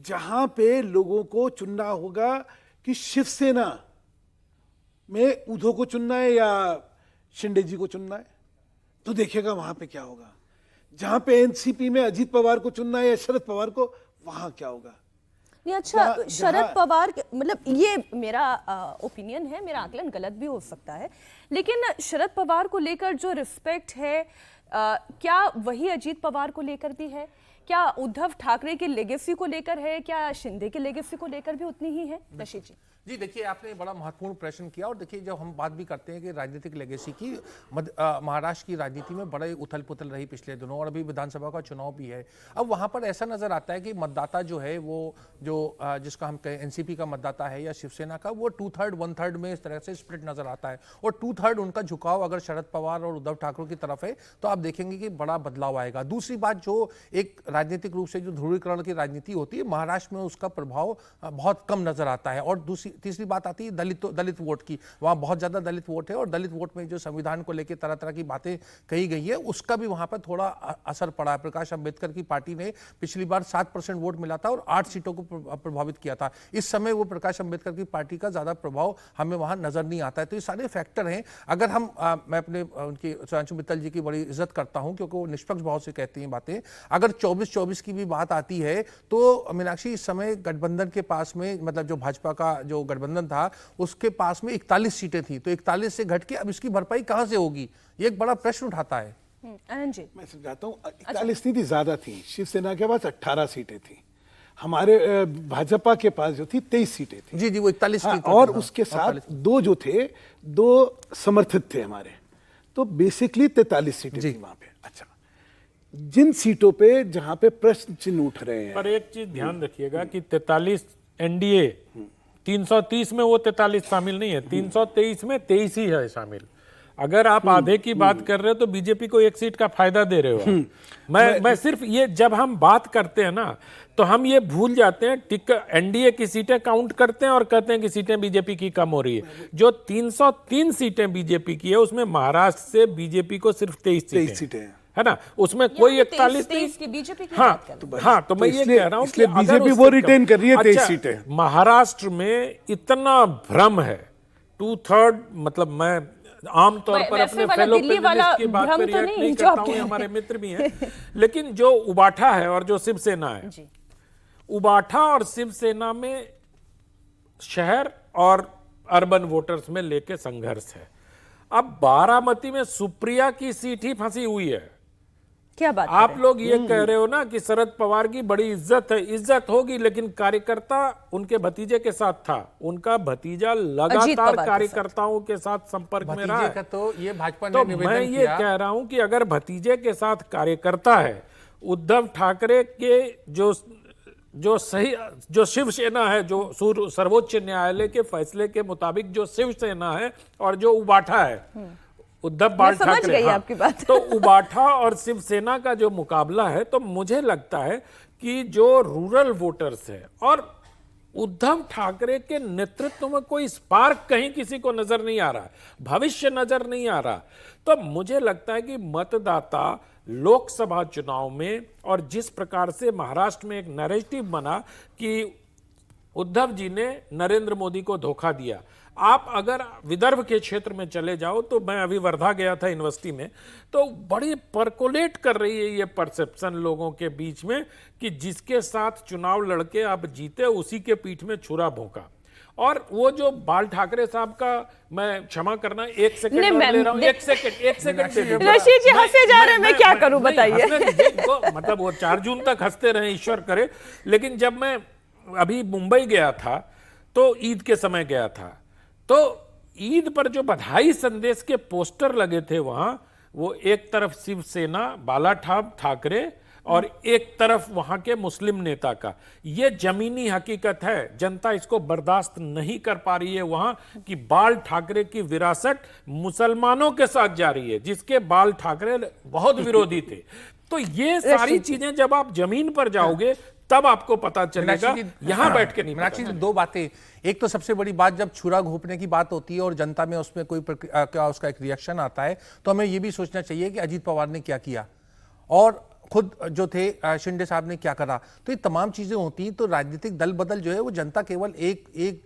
जहां पे लोगों को चुनना होगा कि शिवसेना में उद्धव को चुनना है या शिंदे जी को चुनना है, तो देखिएगा वहां पे क्या होगा। जहां पे एनसीपी में अजीत पवार को चुनना है या शरद पवार को, वहां क्या होगा। नहीं, अच्छा, शरद जहाँ- पवार मतलब ये मेरा ओपिनियन है, मेरा आकलन गलत भी हो सकता है, लेकिन शरद पवार को लेकर जो रिस्पेक्ट है, क्या वही अजीत पवार को लेकर भी है? क्या उद्धव ठाकरे के लेगेसी को लेकर है? क्या शिंदे के लेगेसी को लेकर भी उतनी ही है? रशीद जी, जी देखिए, आपने बड़ा महत्वपूर्ण प्रश्न किया। और देखिए, जब हम बात भी करते हैं कि राजनीतिक लेगेसी की, महाराष्ट्र की राजनीति में बड़े उथल पुथल रही पिछले दिनों, और अभी विधानसभा का चुनाव भी है। अब वहाँ पर ऐसा नजर आता है कि मतदाता जो है वो जिसका हम कहें एनसीपी का मतदाता है या शिवसेना का, वो 2/3 1/3 में इस तरह से स्प्लिट नजर आता है। और 2/3 उनका झुकाव अगर शरद पवार और उद्धव ठाकरे की तरफ है, तो आप देखेंगे कि बड़ा बदलाव आएगा। दूसरी बात, जो एक राजनीतिक रूप से जो ध्रुवीकरण की राजनीति होती है, महाराष्ट्र में उसका प्रभाव बहुत कम नजर आता है। और तीसरी बात आती है दलित वोट की। वहां बहुत ज्यादा दलित वोट है, और दलित वोट में जो संविधान को लेकर तरह तरह की बातें कही गई है, उसका भी वहां पर थोड़ा असर पड़ा है। प्रकाश अंबेडकर की पार्टी ने पिछली बार 7% वोट मिला था और 8 सीटों को प्रभावित किया था। इस समय वो प्रकाश अंबेडकर की पार्टी का ज्यादा प्रभाव हमें वहां नजर नहीं आता है। तो ये सारे फैक्टर हैं। अगर हम मैं अपने उनकी सुधांशु मित्तल जी की बड़ी इज्जत करता हूं, क्योंकि वो निष्पक्ष भाव से कहती हैं बातें। अगर 24 की भी बात आती है, तो मीनाक्षी, इस समय गठबंधन के पास में, मतलब जो भाजपा का जो गठबंधन था, उसके पास में 41 सीटें थी। तो 41 से घट के अब इसकी भरपाई कहां से होगी, ये एक बड़ा प्रश्न उठाता है। आनंद जी, मैं समझाता हूँ। 41 नहीं थी, ज्यादा थी। शिवसेना के पास 18 सीटें थी, हमारे भाजपा के पास जो थी 23 सीटें थी। जी वो 41 हाँ, की और उसके साथ दो जो थे, 2 समर्थित थे हमारे, तो बेसिकली 43 सीटें थी वहां पे। अच्छा, जिन सीटों पे जहां पे प्रश्न चिन्ह उठ रहे हैं, पर एक चीज ध्यान रखिएगा कि 43 एनडीए, 330 में वो 43 शामिल नहीं है, 323 में 23 ही है शामिल। अगर आप आधे की बात कर रहे हो तो बीजेपी को 1 सीट का फायदा दे रहे हो। मैं सिर्फ ये, जब हम बात करते हैं ना, तो हम ये भूल जाते हैं, एनडीए की सीटें काउंट करते हैं और कहते हैं कि सीटें बीजेपी की कम हो रही है। जो 303 सीटें बीजेपी की है, उसमें महाराष्ट्र से बीजेपी को सिर्फ 23 23 सीटें हैं। है ना, उसमें कोई 41 नहीं। की बीजेपी की हाँ बात कर रहे हैं। हाँ, तो मैं ये इसलिए- कह रहा हूँ कि इसलिए अगर बीजेपी उससे वो रिटेन कर रही है 23 अच्छा, सीटें। महाराष्ट्र में इतना भ्रम है, 2/3, मतलब मैं आमतौर पर वैसे अपने वाला फेलो दिल्ली वाला पैनलिस्ट की बात भ्रम पर तो रिएक्ट नहीं नहीं जो आप करता हूँ, कह रहे हमारे मित्र भी हैं, लेकिन जो उबाठा है और जो शिवसेना है, जी। उबाठा और शिवसेना में शहर और अर्बन वोटर्स में लेके संघर्ष है। अब बारामती में सुप्रिया की सीट ही फंसी हुई है। क्या बात आप करें? लोग ये कह रहे हो ना कि शरद पवार की बड़ी इज्जत है, इज्जत होगी, लेकिन कार्यकर्ता उनके भतीजे के साथ था, उनका भतीजा पवार लगातार के कार्यकर्ताओं के साथ संपर्क में रहा भतीजे है। का तो ये भाजपा ने तो निवेदन मैं ये किया। कह रहा हूं कि अगर भतीजे के साथ कार्यकर्ता है, उद्धव ठाकरे के जो सही, जो शिवसेना है, जो सर्वोच्च न्यायालय के फैसले के मुताबिक जो शिवसेना है और जो उबाठा है, उद्धव बाल समझ ठाकरे, गई हाँ, आपकी बात। तो उबाठा और शिवसेना का जो मुकाबला है, तो मुझे लगता है कि जो रूरल वोटर्स है और उद्धव ठाकरे के नेतृत्व में कोई स्पार्क कहीं किसी को नजर नहीं आ रहा, भविष्य नजर नहीं आ रहा, तो मुझे लगता है कि मतदाता लोकसभा चुनाव में, और जिस प्रकार से महाराष्ट्र में एक नैरेटिव बना कि उद्धव जी ने नरेंद्र मोदी को धोखा दिया, आप अगर विदर्भ के क्षेत्र में चले जाओ, तो मैं अभी वर्धा गया था यूनिवर्सिटी में, तो बड़ी परकोलेट कर रही है ये परसेप्शन लोगों के बीच में कि जिसके साथ चुनाव लड़के आप जीते, उसी के पीठ में छुरा भोंका। और वो जो बाल ठाकरे साहब का, मैं क्षमा करना, एक सेकंड नहीं, और मैं- ले रहा हूं, एक सेकंड दे दीजिए। रशीद जी हंसे जा रहे हैं, मैं क्या करूं नहीं, बताइए। हंसने दीजिए इनको, मतलब वो 4 जून तक हंसते रहे, ईश्वर करे। लेकिन जब मैं अभी मुंबई गया था, तो ईद के समय गया था, तो ईद पर जो बधाई संदेश के पोस्टर लगे थे वहां, वो एक तरफ शिवसेना बाला ठाकरे और एक तरफ वहां के मुस्लिम नेता का। ये जमीनी हकीकत है, जनता इसको बर्दाश्त नहीं कर पा रही है वहां कि बाल ठाकरे की विरासत मुसलमानों के साथ जा रही है, जिसके बाल ठाकरे बहुत विरोधी थे। तो ये सारी चीजें जब आप जमीन पर जाओगे, तब आपको पता चलेगा, यहां बैठ के नहीं पता मीनाक्षी जी, 2 बातें। एक तो सबसे बड़ी बात, जब छुरा घोंपने की बात होती है और जनता में उसमें कोई क्या उसका एक रिएक्शन आता है, तो हमें यह भी सोचना चाहिए कि अजीत पवार ने क्या किया और खुद जो थे शिंदे साहब ने क्या करा। तो ये तमाम चीजें होती हैं, तो राजनीतिक दल बदल जो है वो जनता केवल एक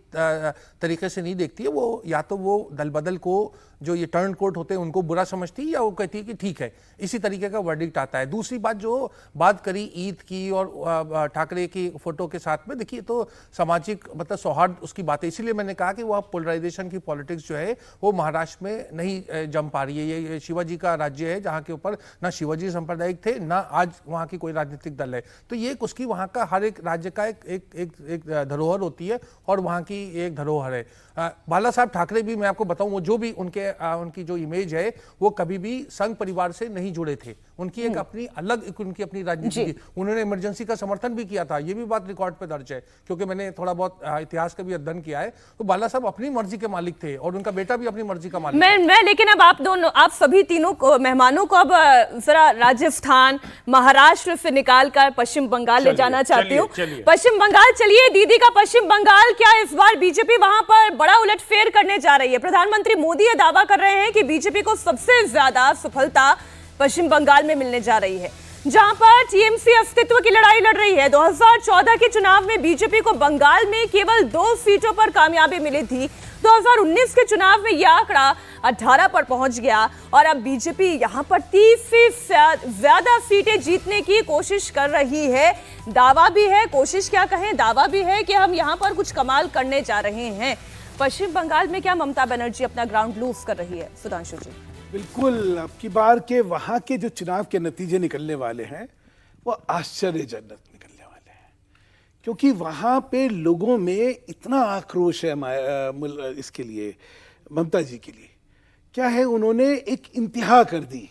तरीके से नहीं देखती है। वो या तो वो दल बदल को, जो ये टर्न कोट होते हैं, उनको बुरा समझती है, या वो कहती है कि ठीक है, इसी तरीके का वर्डिक्ट आता है। दूसरी बात, जो बात करी ईद की और ठाकरे की फोटो के साथ में, देखिए तो सामाजिक मतलब सौहार्द उसकी बात है, इसीलिए मैंने कहा कि वो पोलराइजेशन की पॉलिटिक्स जो है वो महाराष्ट्र में नहीं जम पा रही है। ये शिवाजी का राज्य है, जहाँ के ऊपर ना शिवाजी सांप्रदायिक थे, ना आज वहाँ की कोई राजनीतिक दल है। तो ये उसकी वहाँ का हर एक राज्य का एक धरोहर होती है, और वहाँ की एक धरोहर है। बाला साहब ठाकरे भी, मैं आपको बताऊं, वो जो भी उनकी जो इमेज है, वो कभी भी संघ परिवार से नहीं जुड़े थे। उनकी एक अपनी अलग, उनकी अपनी राजनीति थी। उन्होंने इमरजेंसी का समर्थन भी किया था, ये भी बात रिकॉर्ड पे दर्ज है, क्योंकि मैंने थोड़ा बहुत इतिहास का भी अध्ययन किया है। तो बाला साहब अपनी मर्जी के मालिक थे, और उनका बेटा भी अपनी मर्जी का मालिक मैं लेकिन अब आप सभी तीनों को, मेहमानों को, अब जरा राजस्थान, महाराष्ट्र से निकाल कर पश्चिम बंगाल ले जाना चाहती हूँ। पश्चिम बंगाल चलिए दीदी का पश्चिम बंगाल, क्या इस बार बीजेपी वहां पर बड़ा उलटफेर करने जा रही है? प्रधानमंत्री मोदी ये दावा कर रहे हैं कि बीजेपी को सबसे ज्यादा सफलता पश्चिम बंगाल में मिलने जा रही है, जहां पर टीएमसी अस्तित्व की लड़ाई लड़ रही है। 2014 के चुनाव में बीजेपी को बंगाल में केवल 2 सीटों पर कामयाबी मिली थी। 2019 के चुनाव में यह आंकड़ा 18 पर पहुंच गया, और अब बीजेपी यहां पर 30 से ज्यादा सीटें जीतने की कोशिश कर रही है। दावा भी है, कोशिश क्या कहें, दावा भी है कि हम यहां पर कुछ कमाल करने जा रहे हैं। पश्चिम बंगाल में क्या ममता बनर्जी अपना ग्राउंड लूज कर रही है? सुधांशु जी। बिल्कुल, अब की बार के वहां के जो चुनाव के नतीजे निकलने वाले हैं, वो आश्चर्यजनक निकलने वाले हैं, क्योंकि वहां पे लोगों में इतना आक्रोश है इसके लिए, ममता जी के लिए। क्या है, उन्होंने एक इंतहा कर दी,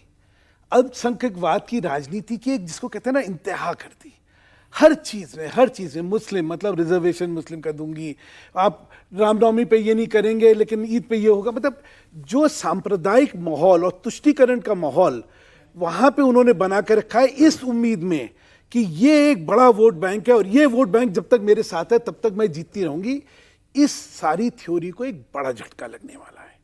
अल्पसंख्यकवाद की राजनीति की, एक जिसको कहते हैं ना, इंतहा कर दी। हर चीज में मुस्लिम, मतलब रिजर्वेशन मुस्लिम कर दूंगी, आप रामनवमी पे ये नहीं करेंगे लेकिन ईद पे ये होगा। मतलब जो सांप्रदायिक माहौल और तुष्टीकरण का माहौल वहां पे उन्होंने बना कर रखा है, इस उम्मीद में कि ये एक बड़ा वोट बैंक है और ये वोट बैंक जब तक मेरे साथ है तब तक मैं जीतती रहूंगी। इस सारी थ्योरी को एक बड़ा झटका लगने वाला है,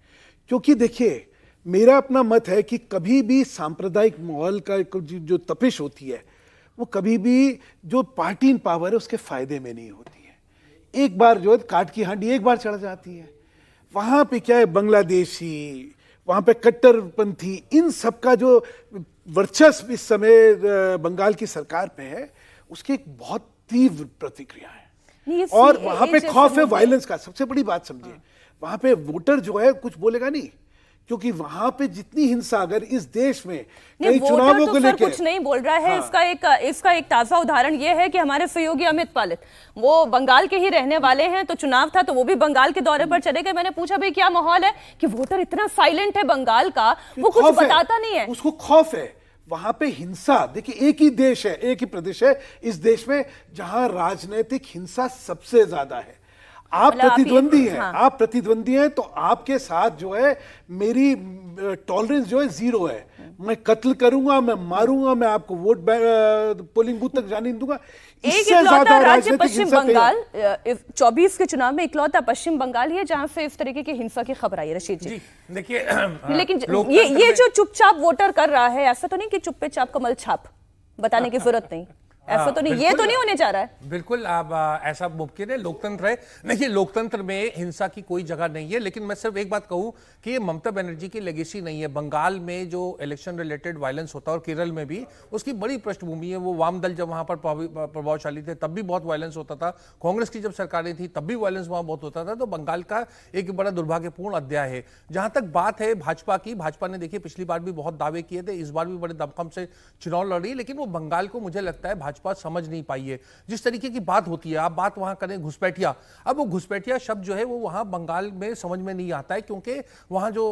क्योंकि देखिए मेरा अपना मत है कि कभी भी सांप्रदायिक माहौल का जो तपिश होती है वो कभी भी जो पार्टी इन पावर है उसके फायदे में नहीं होती है। एक बार जो है काट की हांडी एक बार चढ़ जाती है। वहां पे क्या है, बांग्लादेशी, वहां पे कट्टरपंथी, इन सब का जो वर्चस्व इस समय बंगाल की सरकार पे है उसकी एक बहुत तीव्र प्रतिक्रिया है। और वहां पे खौफ है वायलेंस का। सबसे बड़ी बात समझिए, वहां पे वोटर जो है कुछ बोलेगा नहीं, क्योंकि वहां पे जितनी हिंसा अगर इस देश में कई चुनावों को लेकर कुछ नहीं बोल रहा है। इसका एक ताजा उदाहरण ये है कि हमारे सहयोगी अमित पालित वो बंगाल के ही रहने वाले हैं, तो चुनाव था तो वो भी बंगाल के दौरे पर चले गए। मैंने पूछा भाई क्या माहौल है, कि वोटर इतना साइलेंट है बंगाल का, वो कुछ बताता नहीं है, उसको खौफ है। वहां पे हिंसा, देखिए एक ही देश है, एक ही प्रदेश है इस देश में जहां राजनीतिक हिंसा सबसे ज्यादा है। आप प्रतिद्वंदी हैं, हाँ। आप प्रतिद्वंदी हैं तो आपके साथ जो है मेरी टॉलरेंस जो है 0 है। मैं कत्ल करूंगा, मैं मारूंगा, मैं आपको वोट पोलिंग बूथ तक जाने नहीं दूंगा। एक इकलौता राज्य पश्चिम बंगाल 24 के चुनाव में इकलौता पश्चिम बंगाल ही है जहां से इस तरीके की हिंसा की खबर आई है। रशीद जी देखिए, लेकिन ये जो चुपचाप वोटर कर रहा है, ऐसा तो नहीं कि चुप्पे चाप कमल छाप बताने की जरूरत नहीं, ऐसा तो नहीं, ये तो नहीं होने जा रहा है। बिल्कुल, आप ऐसा मुमकिन है, लोकतंत्र है। देखिए, लोकतंत्र में हिंसा की कोई जगह नहीं है, लेकिन मैं सिर्फ एक बात कहूं कि ये ममता बनर्जी की लेगेसी नहीं है। बंगाल में जो इलेक्शन रिलेटेड वायलेंस होता है और केरल में भी उसकी बड़ी पृष्ठभूमि है। वो वाम दल जब वहां पर प्रभावशाली थे तब भी बहुत वायलेंस होता था, कांग्रेस की जब सरकारें थी तब भी वायलेंस वहां बहुत होता था। तो बंगाल का एक बड़ा दुर्भाग्यपूर्ण अध्याय है। जहां तक बात है भाजपा की, भाजपा ने देखिए पिछली बार भी बहुत दावे किए थे, इस बार भी बड़े दमखम से चुनाव लड़ रही है, लेकिन वो बंगाल को मुझे लगता है भाजपा समझ नहीं पाई है। जिस तरीके की बात होती है, आप बात वहां करें घुसपैठिया, अब वो घुसपैठिया शब्द जो है वो वहां बंगाल में समझ में नहीं आता है, क्योंकि वहां जो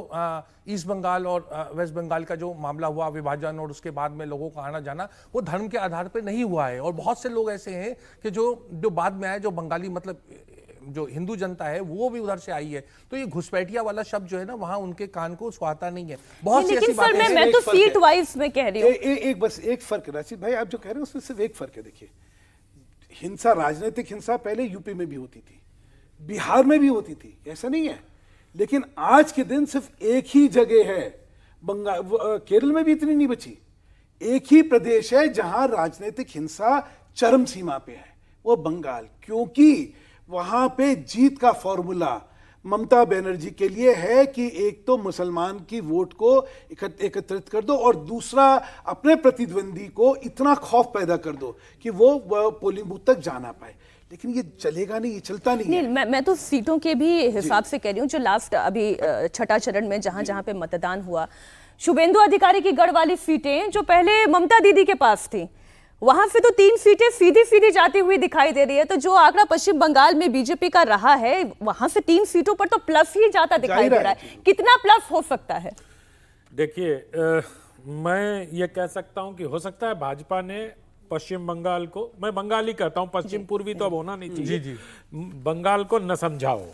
ईस्ट बंगाल और वेस्ट बंगाल का जो मामला हुआ विभाजन और उसके बाद में लोगों का आना जाना वो धर्म के आधार पर नहीं हुआ है। और बहुत से लोग ऐसे हैं कि जो बाद में आए, जो बंगाली मतलब जो हिंदू जनता है वो भी उधर से आई है। तो ये घुसपैठिया वाला शब्द जो है ना वहां उनके कान को सुहाता नहीं है। बहुत सी ऐसी बातें हैं। मैं तो सीट वाइज में कह रही हूं। एक बस एक फर्क है राशिद भाई, आप जो कह रहे हैं उसमें सिर्फ एक फर्क है। देखिए, हिंसा, राजनीतिक हिंसा पहले यूपी में भी होती थी, बिहार में भी होती थी, ऐसा नहीं है। लेकिन आज के दिन सिर्फ एक ही जगह है, बंगाल, केरल में भी इतनी नहीं बची। एक ही प्रदेश है जहां राजनीतिक हिंसा चरम सीमा पे है, वो बंगाल। क्योंकि वहां पे जीत का फॉर्मूला ममता बनर्जी के लिए है कि एक तो मुसलमान की वोट को एकत्रित कर दो और दूसरा अपने प्रतिद्वंदी को इतना खौफ पैदा कर दो कि वो पोलिंग बूथ तक जाना पाए। लेकिन ये चलेगा नहीं, ये चलता नहीं है। मैं तो सीटों के भी हिसाब से कह रही हूँ, जो लास्ट अभी छठा चरण में जहां जहां पे मतदान हुआ, शुभेंदु अधिकारी की गढ़ वाली सीटें जो पहले ममता दीदी के पास थी, वहां से तो 3 सीटें सीधी सीधी जाती हुई दिखाई दे रही है। तो जो आंकड़ा पश्चिम बंगाल में बीजेपी का रहा है, वहां से 3 सीटों पर तो प्लस ही जाता दिखाई दे रहा है। कितना प्लस हो सकता है? देखिए, मैं ये कह सकता हूं कि हो सकता है भाजपा ने पश्चिम बंगाल को, मैं बंगाली कहता हूं, पश्चिम पूर्वी तो अब होना नहीं चाहिए, जी, बंगाल को न समझाओ।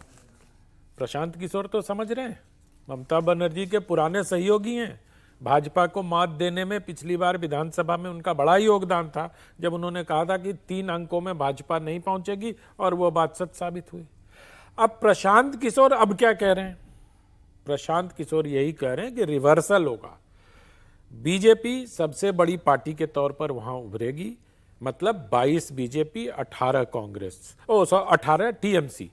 प्रशांत किशोर तो समझ रहे हैं, ममता बनर्जी के पुराने सहयोगी हैं। भाजपा को मात देने में पिछली बार विधानसभा में उनका बड़ा योगदान था, जब उन्होंने कहा था कि 3 अंकों में भाजपा नहीं पहुंचेगी, और वो बात सच साबित हुई। अब प्रशांत किशोर अब क्या कह रहे हैं? प्रशांत किशोर यही कह रहे हैं कि रिवर्सल होगा, बीजेपी सबसे बड़ी पार्टी के तौर पर वहां उभरेगी, मतलब 22 बीजेपी, 18 कांग्रेस, 18 टीएमसी।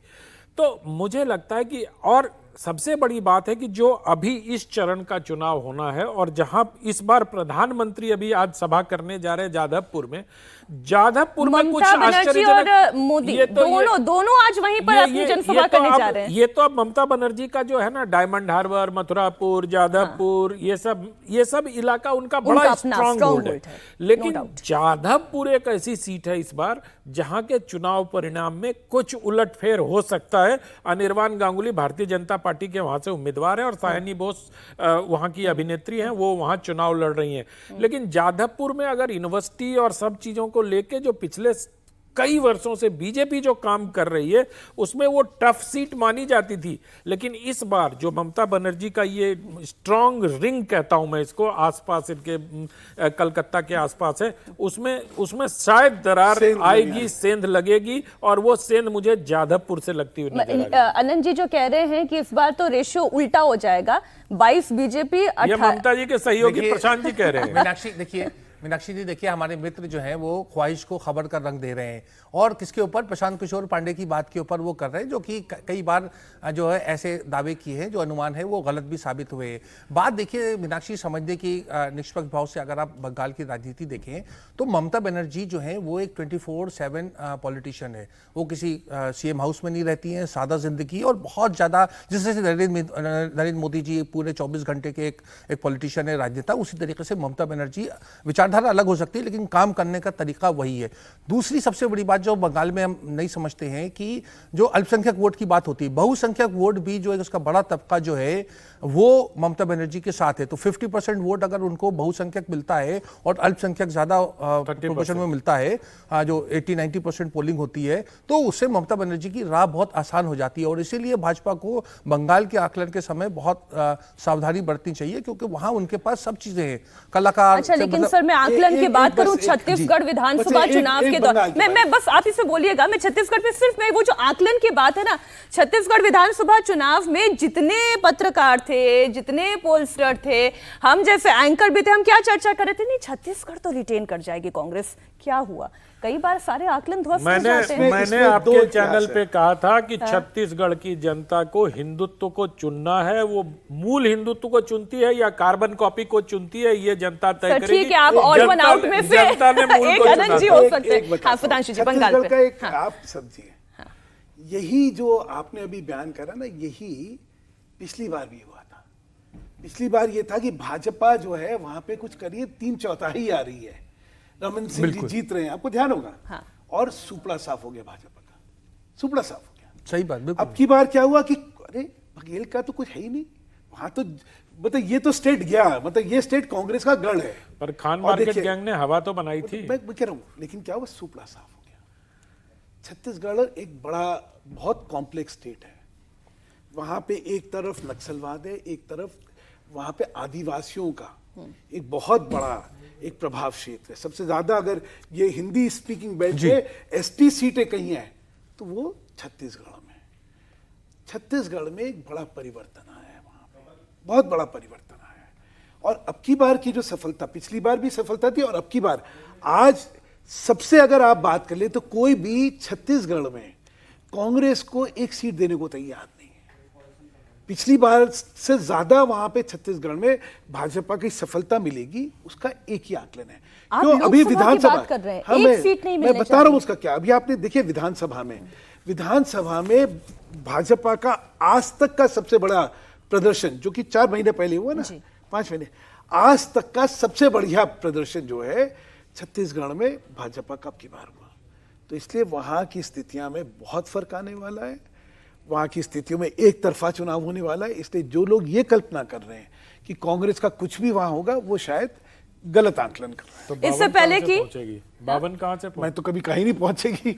तो मुझे लगता है कि, और सबसे बड़ी बात है कि जो अभी इस चरण का चुनाव होना है और जहां इस बार प्रधानमंत्री अभी आज सभा करने जा रहे हैं जाधवपुर में कुछ आश्चर्यजनक, और मोदी दोनों आज वहीं पर अपनी जनसभा करने जा रहे हैं। ये तो अब ममता बनर्जी का जो है ना, डायमंड हार्बर, मथुरापुर, जाधवपुर, ये सब इलाका उनका बड़ा स्ट्रांग होल्ड है। लेकिन जाधवपुर एक ऐसी सीट है इस बार जहां के चुनाव परिणाम में कुछ उलटफेर हो सकता है। अनिर्बान गांगुली भारतीय जनता पार्टी के वहां से उम्मीदवार है और सायनी बोस वहां की अभिनेत्री हैं, वो वहां चुनाव लड़ रही हैं। लेकिन जाधवपुर में अगर यूनिवर्सिटी और सब चीजों को लेके जो पिछले कई वर्षों से बीजेपी जो काम कर रही है उसमें वो टफ सीट मानी जाती थी, लेकिन इस बार जो ममता बनर्जी का ये स्ट्रॉन्ग रिंग कहता हूं मैं इसको, आसपास इनके कलकत्ता के आसपास है, उसमें शायद दरार सेंध आएगी, सेंध लगेगी, और वो सेंध मुझे जाधवपुर से लगती हुई नजर आ रही है। अनंत जी जो कह रहे हैं कि इस बार तो रेशियो उल्टा हो जाएगा, 22 बीजेपी, ये ममता जी के सहयोगी देखिए, प्रशांत जी कह रहे हैं। मीनाक्षी जी देखिए, हमारे मित्र जो हैं वो ख्वाहिश को खबर का रंग दे रहे हैं, और किसके ऊपर, प्रशांत किशोर पांडे की बात के ऊपर वो कर रहे हैं, जो कि कई बार जो है ऐसे दावे किए हैं जो अनुमान है वो गलत भी साबित हुए। बात देखिए मीनाक्षी, समझने की निष्पक्ष भाव से अगर आप बंगाल की राजनीति देखें तो ममता बनर्जी जो है वो एक 24/7 पॉलिटिशियन है। वो किसी सीएम हाउस में नहीं रहती हैं, सादा जिंदगी, और बहुत ज़्यादा, जिस तरह से नरेंद्र मोदी जी पूरे 24 घंटे के एक पॉलिटिशियन है, राजनेता, उसी तरीके से ममता बनर्जी विचारधारा अलग हो सकती है लेकिन काम करने का तरीका वही है। दूसरी सबसे बड़ी बात जो बंगाल में हम नहीं समझते हैं कि जो अल्पसंख्यक वोट की बात होती है, बहुसंख्यक वोट भी जो है उसका बड़ा तबका जो है वो ममता बनर्जी के साथ है। तो 50% वोट अगर उनको बहुसंख्यक मिलता है और अल्पसंख्यक ज्यादा प्रोपोर्शन में मिलता है, जो 80-90% पोलिंग होती है, तो उससे ममता बनर्जी की राह बहुत आसान हो जाती है। और इसीलिए भाजपा को बंगाल के आकलन के समय बहुत सावधानी बरतनी चाहिए, क्योंकि वहां उनके पास सब चीजें हैं, कलाकार। अच्छा, लेकिन सर मैं आकलन की बात करूं, छत्तीसगढ़ विधानसभा चुनाव के दौरान, मैं बस आप इसे बोलिएगा, मैं छत्तीसगढ़ में सिर्फ मैं वो जो आकलन की बात है ना, छत्तीसगढ़ विधानसभा चुनाव में जितने पत्रकार थे, जितने पोलस्टर थे, हम जैसे एंकर भी थे, हम क्या चर्चा कर रहे थे, नहीं छत्तीसगढ़ तो रिटेन कर जाएगी कांग्रेस। क्या हुआ? कई बार सारे आकलन ध्वस्त हो जाते हैं। मैंने आपके चैनल पे कहा था कि छत्तीसगढ़ की जनता को हिंदुत्व को चुनना है, वो मूल हिंदुत्व को चुनती है या कार्बन कॉपी को चुनती है, ये जनता तय करेगी। ठीक है, आप ऑड वन आउट में से जनता ने मूल एक को अनंत जी हो सकते हैं। हाँ, सुधांशु जी, बंगाल छत्तीसगढ़ का पे एक आप समझिए, यही जो आपने अभी बयान करा ना, यही पिछली बार भी हुआ था। पिछली बार ये था कि भाजपा जो है वहां पे कुछ करिए 3/4 आ रही है, रमन सिंह जी जीत रहे हैं, आपको ध्यान होगा। हाँ। और सुपड़ा साफ हो गया भाजपा का, सुपड़ा साफ हो गया। सही बात, बिल्कुल। अब की बार क्या हुआ कि अरे बघेल का तो कुछ है ही नहीं वहां, तो मतलब ये तो स्टेट गया, मतलब ये स्टेट कांग्रेस का गढ़ है। पर खान मार्केट गैंग ने हवा तो बनाई थी। मैं कह रहा हूं, लेकिन क्या हुआ, सुपड़ा साफ हो गया। छत्तीसगढ़ एक बड़ा बहुत कॉम्प्लेक्स स्टेट है। वहां पे एक तरफ नक्सलवाद है, एक तरफ वहां पे आदिवासियों का एक बहुत बड़ा एक प्रभाव क्षेत्र है। सबसे ज्यादा अगर ये हिंदी स्पीकिंग बेल्ट पे एसटी सीटें कहीं हैं तो वो छत्तीसगढ़ में। छत्तीसगढ़ में एक बड़ा परिवर्तन आया है, वहां पे बहुत बड़ा परिवर्तन आया है। और अब की बार की जो सफलता, पिछली बार भी सफलता थी और अब की बार, आज सबसे अगर आप बात कर ले तो कोई भी छत्तीसगढ़ में कांग्रेस को एक सीट देने को तैयार नहीं है। पिछली बार से ज्यादा वहां पे छत्तीसगढ़ में भाजपा की सफलता मिलेगी, उसका एक ही आकलन है। आप क्यों अभी लोकसभा की विधानसभा बात कर रहे हैं, हाँ, एक मैं सीट नहीं मिलने बता रहा हूं उसका क्या। अभी आपने देखिए विधानसभा में भाजपा का आज तक का सबसे बड़ा प्रदर्शन, जो कि 4 महीने पहले हुआ ना, 5 महीने, आज तक का सबसे बढ़िया प्रदर्शन जो है छत्तीसगढ़ में भाजपा का अब की बार हुआ। तो इसलिए वहां की स्थितियां में बहुत फर्क आने वाला है, वहां की स्थितियों में एक तरफा चुनाव होने वाला है। इसलिए जो लोग ये कल्पना कर रहे हैं कि कांग्रेस का कुछ भी वहां होगा, वो शायद गलत आकलन कर रहे हैं। तो इससे पहले कि 52 कहां से मैं तो कभी कहीं नहीं पहुंचेगी,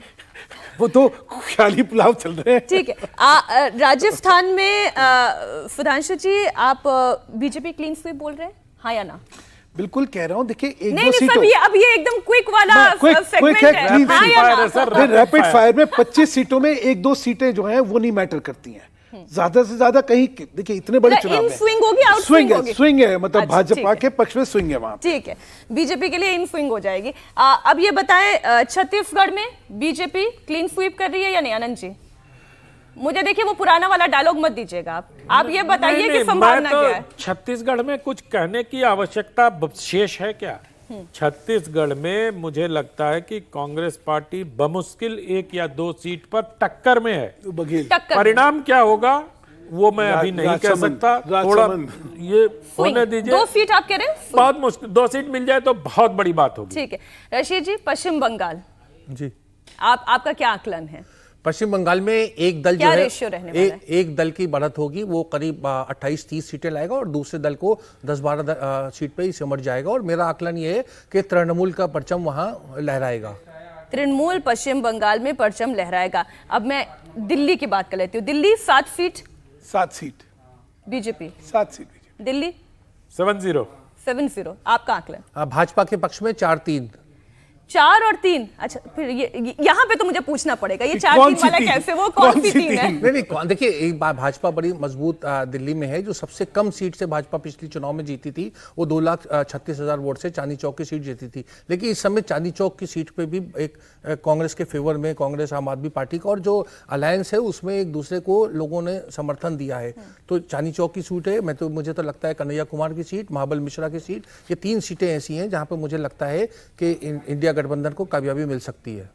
वो तो ख्याली पुलाव चल रहे हैं। ठीक है। राजस्थान में सुधांशु जी, आप बीजेपी क्लीन स्वीप बोल रहे हैं, हाँ या ना? बिल्कुल कह रहा हूं, देखिए एक नहीं दो नहीं सीटों, सब अब ये एकदम क्विक वाला सेगमेंट है, हाँ या ना? रैपिड फायर में 25 सीटों में 1-2 सीटें जो हैं वो नहीं मैटर करती हैं। ज्यादा से ज्यादा कहीं, देखिए इतने बड़े चुनाव में स्विंग होगी, आउट स्विंग होगी, स्विंग है, मतलब अच्छा, भाजपा के पक्ष में स्विंग है वहां। ठीक है, बीजेपी के लिए इन स्विंग हो जाएगी। अब ये बताएं, छत्तीसगढ़ में बीजेपी क्लीन स्वीप कर रही है या नहीं? आनंद जी, मुझे देखिए वो पुराना वाला डायलॉग मत दीजिएगा, आप ये बताइए कि संभावना क्या है। छत्तीसगढ़ में कुछ कहने की आवश्यकता शेष है क्या? छत्तीसगढ़ में मुझे लगता है कि कांग्रेस पार्टी बमुश्किल 1 या 2 सीट पर टक्कर में है। बघेल परिणाम क्या होगा वो मैं अभी नहीं कह सकता, थोड़ा ये होने दीजिए। 2 सीट आप कह रहे हैं? बहुत मुश्किल, 2 सीट मिल जाए तो बहुत बड़ी बात होगी। ठीक है। रशीद जी, पश्चिम बंगाल जी, आपका क्या आकलन है? पश्चिम बंगाल में एक दल जो क्या है, रेशियो रहने वाला है? एक दल की बढ़त होगी, वो करीब 28-30 सीटें लाएगा और दूसरे दल को 10-12 सीट पे ही सिमट जाएगा। और मेरा आकलन ये है कि तृणमूल का परचम वहां लहराएगा। तृणमूल पश्चिम बंगाल में परचम लहराएगा। अब मैं दिल्ली की बात कर लेती हूँ। Delhi 7 seat 7 seat BJP, 7 seat BJP. Delhi 7-0। 7-0। आपका आकलन? भाजपा के पक्ष में 4-3। 4 और 3। अच्छा, फिर ये यहाँ पे तो मुझे पूछना पड़ेगा, ये 4-3 कौन सी वाला तीन? कैसे, वो कौन सी 3 है? नहीं नहीं, देखिए एक बात, भाजपा बड़ी मजबूत दिल्ली में है। जो सबसे कम सीट से भाजपा पिछली चुनाव में जीती थी वो 2,36,000 वोट से चांदनी चौक की सीट जीती थी। लेकिन इस समय चांदनी चौक की सीट पे भी एक कांग्रेस के फेवर में, कांग्रेस आम आदमी पार्टी का और जो अलायंस है उसमें एक दूसरे को लोगों ने समर्थन दिया है। तो चांदनी चौक की सीट है, मुझे तो लगता है कन्हैया कुमार की सीट, महाबल मिश्रा की सीट, ये 3 सीटें ऐसी हैं जहां पर मुझे लगता है कि इंडिया गठबंधन को कामयाबी मिल सकती है।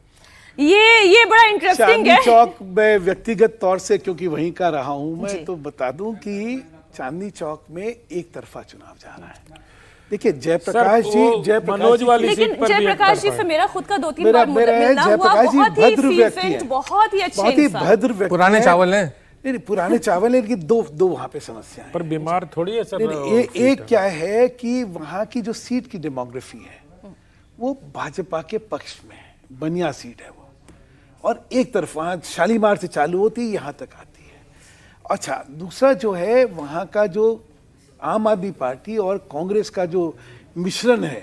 ये बड़ा इंटरेस्टिंग चांदनी है। चौक में व्यक्तिगत तौर से क्योंकि वहीं का रहा हूं मैं, तो बता दूं कि चांदनी चौक में एक तरफा चुनाव जा रहा है। देखिए जयप्रकाश जी, मनोज वाली लेकिन सीट पर भी एक जयप्रकाश जी तरफा से है। मेरा खुद का 2-3 मेरा बार मेरा है मिलना हुआ। जयप्रकाश जी बहुत ही भद्र व्यक्ति efficient, है, बहुत ही अच्छे बहुत ही इंसान। भद्र व्यक्ति पुराने है। चावल हैं। नहीं पुराने चावल है, लेकिन दो वहां पे समस्या है। पर बीमार थोड़ी है सर। एक क्या है कि वहां की जो सीट की डेमोग्राफी है वो भाजपा के पक्ष में है, बनिया सीट है वो, और एक तरफ वहां शालीमार से चालू होती है, यहां तक आती है। अच्छा, दूसरा जो है वहां का जो आम आदमी पार्टी और कांग्रेस का जो मिश्रण है